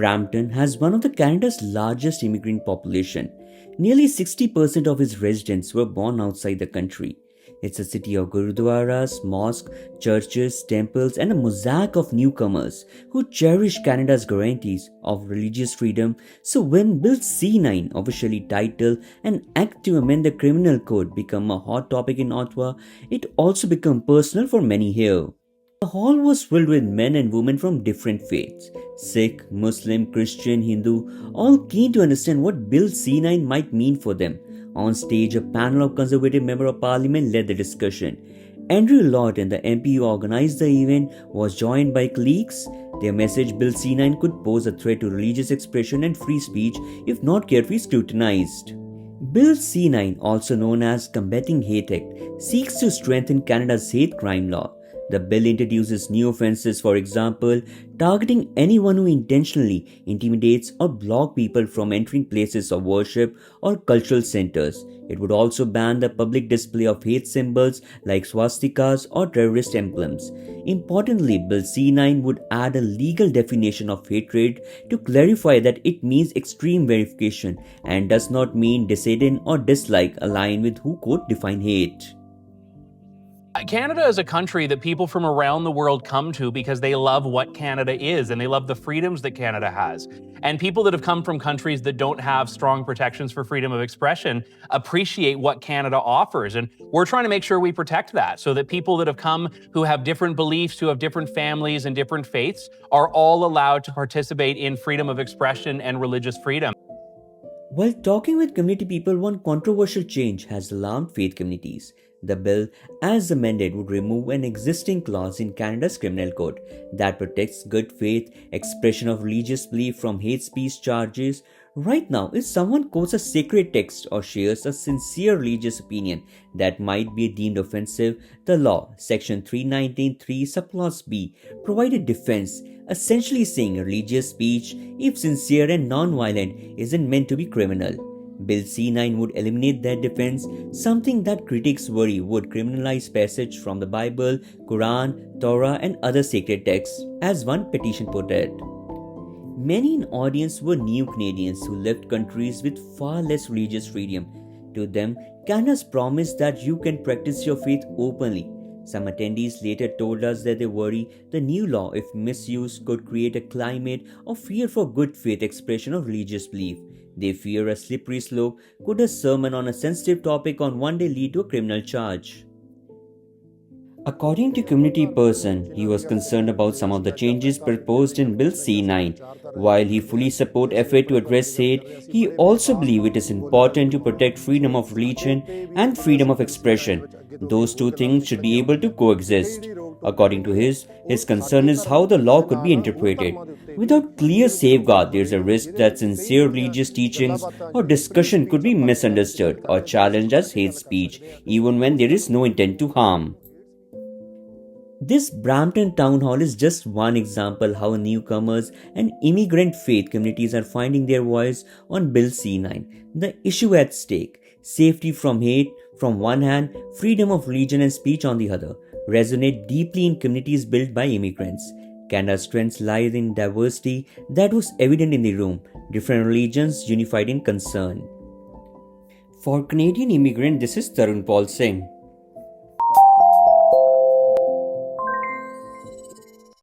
Brampton has one of Canada's largest immigrant population. Nearly 60% of its residents were born outside the country. It's a city of gurudwaras, mosques, churches, temples, and a mosaic of newcomers who cherish Canada's guarantees of religious freedom. So when Bill C-9, officially titled an Act to amend the criminal code, became a hot topic in Ottawa, it also became personal for many here. The hall was filled with men and women from different faiths Sikh, Muslim, Christian, Hindu, all keen to understand what Bill C-9 might mean for them. On stage, a panel of Conservative Member of Parliament led the discussion. Andrew Lawton, the MP who organized the event, was joined by colleagues. Their message Bill C-9 could pose a threat to religious expression and free speech if not carefully scrutinized. Bill C-9, also known as Combating Hate Act, seeks to strengthen Canada's hate crime law. The bill introduces new offences, for example, targeting anyone who intentionally intimidates or blocks people from entering places of worship or cultural centres. It would also ban the public display of hate symbols like swastikas or terrorist emblems. Importantly, Bill C-9 would add a legal definition of hatred to clarify that it means extreme verification and does not mean disdain or dislike aligned with who could define hate. Canada is a country that people from around the world come to because they love what Canada is and they love the freedoms that Canada has. And people that have come from countries that don't have strong protections for freedom of expression appreciate what Canada offers. And we're trying to make sure we protect that so that people that have come who have different beliefs, who have different families and different faiths are all allowed to participate in freedom of expression and religious freedom. While talking with community people, one controversial change has alarmed faith communities. The bill, as amended, would remove an existing clause in Canada's criminal code that protects good faith expression of religious belief from hate speech charges. Right now, if someone quotes a sacred text or shares a sincere religious opinion that might be deemed offensive, the law, Section 319(3) subclause B, provided defense, essentially saying religious speech, if sincere and non-violent, isn't meant to be criminal. Bill C-9 would eliminate that defense, something that critics worry would criminalize passage from the Bible, Quran, Torah, and other sacred texts, as one petition put it. Many in the audience were new Canadians who left countries with far less religious freedom. To them, Canada's promised that you can practice your faith openly. Some attendees later told us that they worry the new law, if misused, could create a climate of fear for good faith expression of religious belief. They fear a slippery slope. Could a sermon on a sensitive topic on one day lead to a criminal charge? According to community person, he was concerned about some of the changes proposed in Bill C-9. While he fully supports effort to address hate, he also believes it is important to protect freedom of religion and freedom of expression. Those two things should be able to coexist. According to his concern is how the law could be interpreted. Without clear safeguard, there is a risk that sincere religious teachings or discussion could be misunderstood or challenged as hate speech, even when there is no intent to harm. This Brampton town hall is just one example how newcomers and immigrant faith communities are finding their voice on Bill C-9. The issue at stake, safety from hate from one hand, freedom of religion and speech on the other, resonate deeply in communities built by immigrants. Canada's strengths lie in diversity that was evident in the room, different religions unified in concern. For Canadian immigrant, this is Tarun Paul Singh.